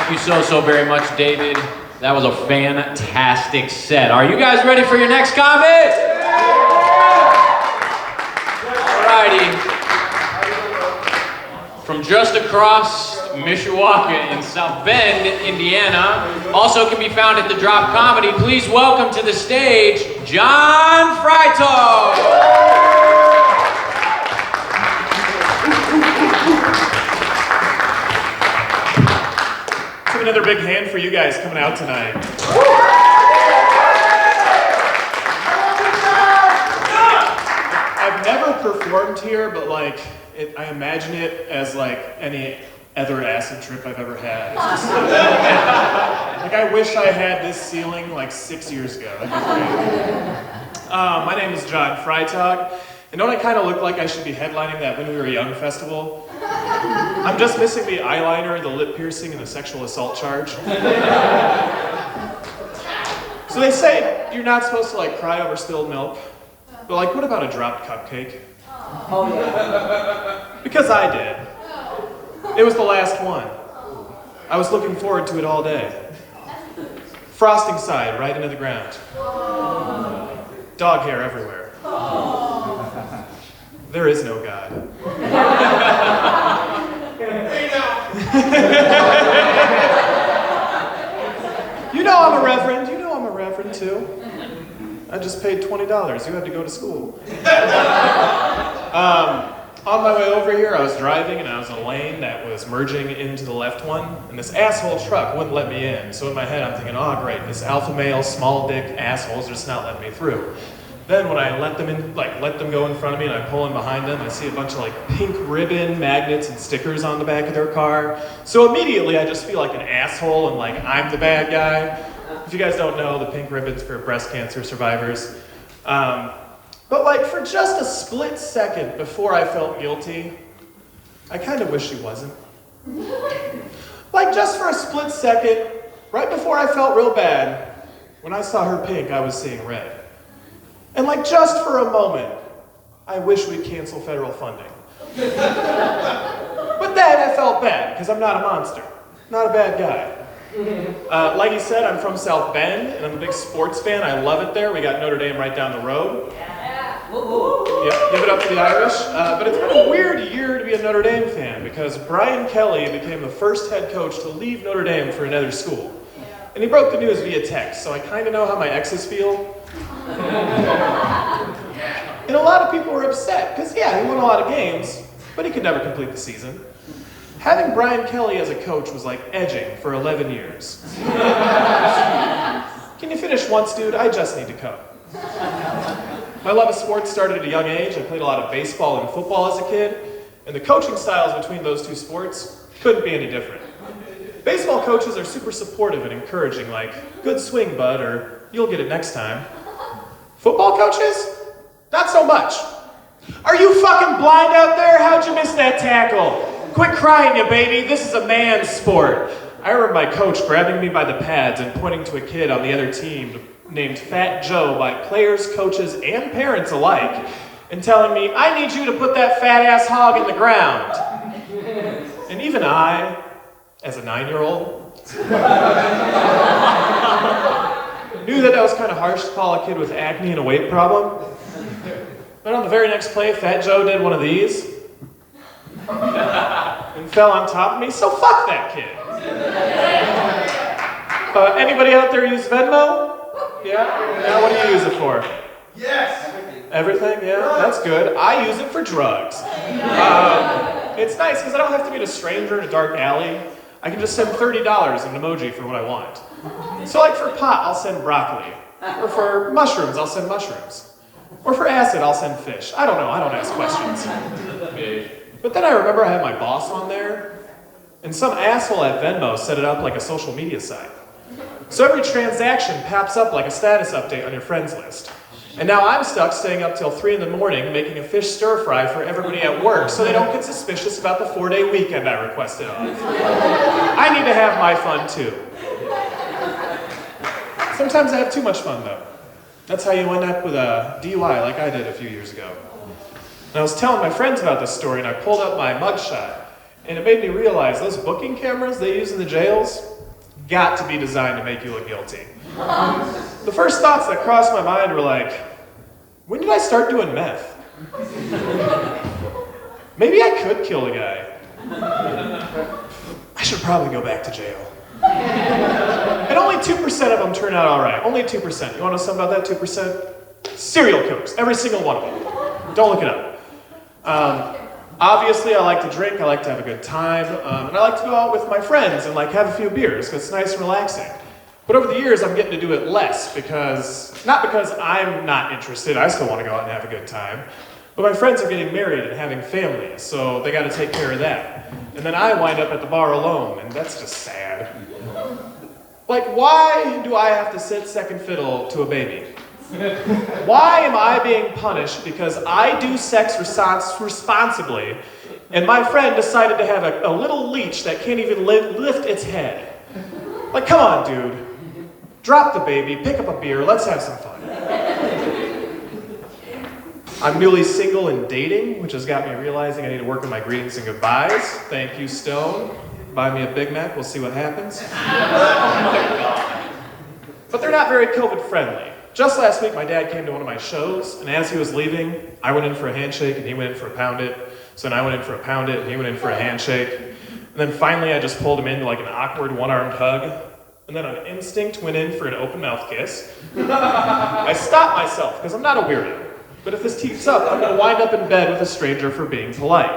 Thank you so very much, David. That was a fantastic set. Are you guys ready for your next comic? Alrighty. From just across Mishawaka in South Bend, Indiana, also can be found at the Drop Comedy. Please welcome to the stage, John Freitag. Another big hand for you guys coming out tonight. I've never performed here, but like, I imagine it as like any other acid trip I've ever had. It's just, like I wish I had this ceiling like 6 years ago. That'd be great. My name is John Freitag, and don't I kind of look like I should be headlining that When We Were Young festival? I'm just missing the eyeliner, the lip piercing, and the sexual assault charge. So they say you're not supposed to like cry over spilled milk, but like what about a dropped cupcake? Oh yeah. Because I did. It was the last one. I was looking forward to it all day. Frosting side right into the ground. Dog hair everywhere. There is no God. You know I'm a reverend. You know I'm a reverend too. I just paid $20. You had to go to school. On my way over here, I was driving and I was in a lane that was merging into the left one, and this asshole truck wouldn't let me in. So in my head, I'm thinking, oh great, this alpha male, small dick asshole's just not letting me through. Then when I let them in, let them go in front of me and I pull in behind them, I see a bunch of like pink ribbon, magnets, and stickers on the back of their car. So immediately I just feel like an asshole and like I'm the bad guy. If you guys don't know, the pink ribbon's for breast cancer survivors. But like for just a split second before I felt guilty, I kind of wish she wasn't. Like just for a split second, right before I felt real bad, when I saw her pink, I was seeing red. And like just for a moment, I wish we'd cancel federal funding. But then I felt bad, because I'm not a monster, not a bad guy. Like he said, I'm from South Bend, and I'm a big sports fan. I love it there. We got Notre Dame right down the road. Yep, give it up to the Irish. But it's been a weird year to be a Notre Dame fan, because Brian Kelly became the first head coach to leave Notre Dame for another school. And he broke the news via text, so I kind of know how my exes feel. And a lot of people were upset, because yeah, he won a lot of games, but he could never complete the season. Having Brian Kelly as a coach was like edging for 11 years. Can you finish once, dude? I just need to cope. My love of sports started at a young age. I played a lot of baseball and football as a kid, and the coaching styles between those two sports couldn't be any different. Baseball coaches are super supportive and encouraging, like, good swing, bud, or you'll get it next time. Football coaches? Not so much. Are you fucking blind out there? How'd you miss that tackle? Quit crying, you baby. This is a man's sport. I remember my coach grabbing me by the pads and pointing to a kid on the other team named Fat Joe by players, coaches, and parents alike, and telling me, I need you to put that fat-ass hog in the ground. And even I, as a 9-year-old, knew that was kind of harsh to call a kid with acne and a weight problem. But on the very next play, Fat Joe did one of these and fell on top of me, so fuck that kid. Anybody out there use Venmo? Yeah? Now what do you use it for? Yes! Everything? Yeah? That's good. I use it for drugs. It's nice because I don't have to meet a stranger in a dark alley. I can just send $30 an emoji for what I want. So like for pot, I'll send broccoli. Or for mushrooms, I'll send mushrooms. Or for acid, I'll send fish. I don't know, I don't ask questions. But then I remember I had my boss on there, and some asshole at Venmo set it up like a social media site. So every transaction pops up like a status update on your friends list. And now I'm stuck staying up till 3 in the morning making a fish stir fry for everybody at work so they don't get suspicious about the 4-day weekend I requested off. I need to have my fun too. Sometimes I have too much fun though. That's how you end up with a DUI like I did a few years ago. And I was telling my friends about this story and I pulled up my mugshot, and it made me realize those booking cameras they use in the jails, got to be designed to make you look guilty. The first thoughts that crossed my mind were like, when did I start doing meth? Maybe I could kill a guy. I should probably go back to jail. And only 2% of them turn out all right. Only 2%. You want to know something about that 2%? Serial killers. Every single one of them. Don't look it up. Obviously, I like to drink. I like to have a good time. And I like to go out with my friends and like have a few beers because it's nice and relaxing. But over the years, I'm getting to do it less not because I'm not interested. I still want to go out and have a good time. But my friends are getting married and having families, so they got to take care of that. And then I wind up at the bar alone, and that's just sad. Like, why do I have to sit second fiddle to a baby? Why am I being punished because I do sex responsibly, and my friend decided to have a little leech that can't even lift its head? Like, come on, dude. Drop the baby, pick up a beer, let's have some fun. I'm newly single and dating, which has got me realizing I need to work on my greetings and goodbyes. Thank you, Stone. Buy me a Big Mac, we'll see what happens. But they're not very COVID friendly. Just last week, my dad came to one of my shows, and as he was leaving, I went in for a handshake and he went in for a pound it. So then I went in for a pound it and he went in for a handshake. And then finally, I just pulled him into like an awkward one-armed hug. And then on instinct, went in for an open mouth kiss. I stopped myself, because I'm not a weirdo. But if this keeps up, I'm going to wind up in bed with a stranger for being polite.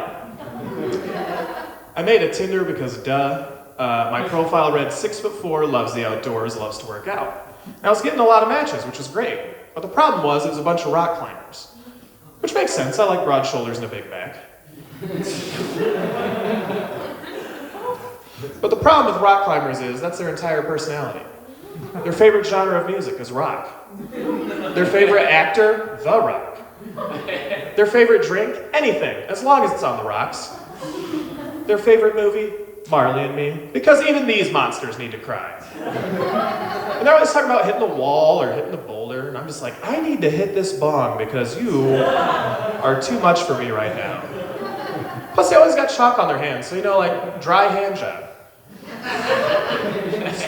I made a Tinder because, my profile read 6'4", loves the outdoors, loves to work out. And I was getting a lot of matches, which was great. But the problem was, it was a bunch of rock climbers. Which makes sense, I like broad shoulders and a big back. But the problem with rock climbers is that's their entire personality. Their favorite genre of music is rock. Their favorite actor, The Rock. Their favorite drink, anything, as long as it's on the rocks. Their favorite movie, Marley and Me, because even these monsters need to cry. And they're always talking about hitting the wall or hitting the boulder, and I'm just like, I need to hit this bong because you are too much for me right now. Plus, they always got chalk on their hands, so like dry hand job.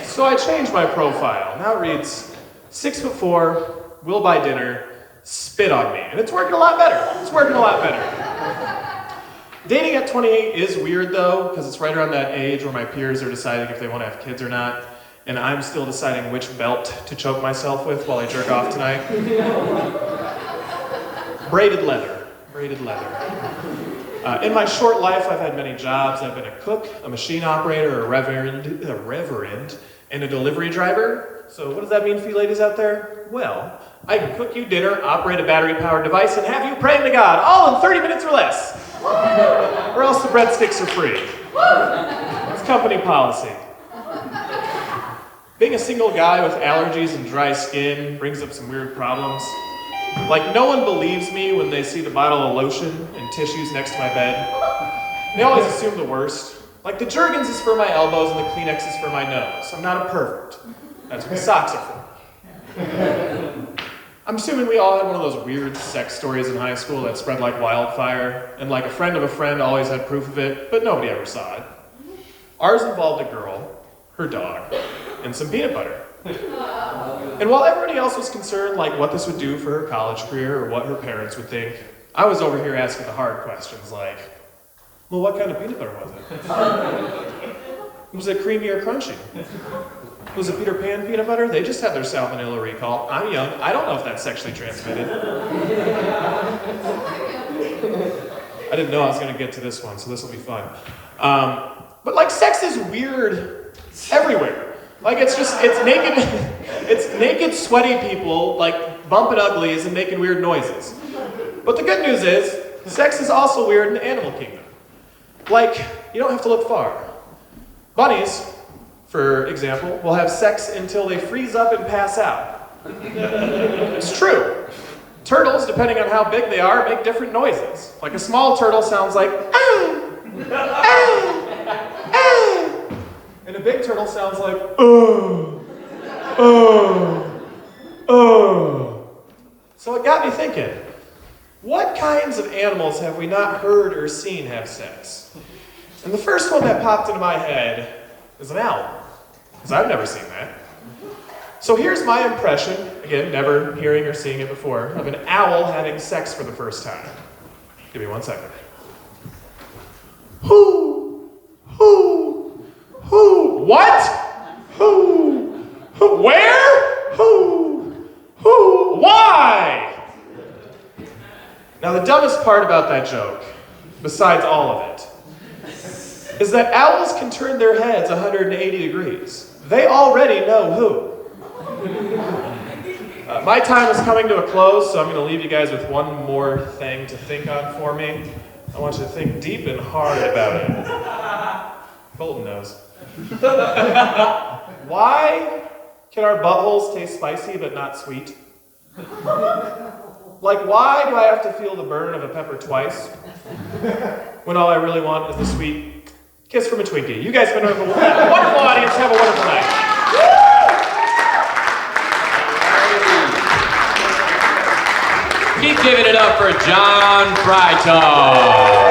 So I changed my profile. Now it reads, 6'4", will buy dinner, spit on me. And it's working a lot better. It's working a lot better. Dating at 28 is weird though, because it's right around that age where my peers are deciding if they want to have kids or not. And I'm still deciding which belt to choke myself with while I jerk off tonight. Braided leather. Braided leather. In my short life, I've had many jobs. I've been a cook, a machine operator, a reverend, and a delivery driver. So what does that mean for you ladies out there? Well, I can cook you dinner, operate a battery-powered device, and have you praying to God, all in 30 minutes or less. Or else the breadsticks are free. It's company policy. Being a single guy with allergies and dry skin brings up some weird problems. Like, no one believes me when they see the bottle of lotion and tissues next to my bed. They always assume the worst. Like, the Jergens is for my elbows and the Kleenex is for my nose. I'm not a pervert. That's what the socks are for. I'm assuming we all had one of those weird sex stories in high school that spread like wildfire, and like a friend of a friend always had proof of it, but nobody ever saw it. Ours involved a girl, her dog, and some peanut butter. And while everybody else was concerned like what this would do for her college career or what her parents would think, I was over here asking the hard questions like, well, what kind of peanut butter was it? Was it creamy or crunchy? Was it Peter Pan peanut butter? They just had their salmonella recall. I'm young. I don't know if that's sexually transmitted. I didn't know I was going to get to this one, so this will be fun. But like sex is weird everywhere. Like it's naked, sweaty people like bumping uglies and making weird noises. But the good news is, sex is also weird in the animal kingdom. Like, you don't have to look far. Bunnies, for example, will have sex until they freeze up and pass out. It's true. Turtles, depending on how big they are, make different noises. Like a small turtle sounds like, ah, ah, ah. And a big turtle sounds like, oh, oh, oh. So it got me thinking, what kinds of animals have we not heard or seen have sex? And the first one that popped into my head is an owl. Because I've never seen that. So here's my impression, again, never hearing or seeing it before, of an owl having sex for the first time. Give me 1 second. Who? What? Who? Where? Who? Why? Now the dumbest part about that joke, besides all of it, is that owls can turn their heads 180 degrees. They already know who. My time is coming to a close, so I'm going to leave you guys with one more thing to think on for me. I want you to think deep and hard about it. Colton knows. Why can our buttholes taste spicy but not sweet? Like, why do I have to feel the burn of a pepper twice when all I really want is the sweet kiss from a Twinkie? You guys have been a wonderful audience. Have a wonderful night. Keep giving it up for John Freitag.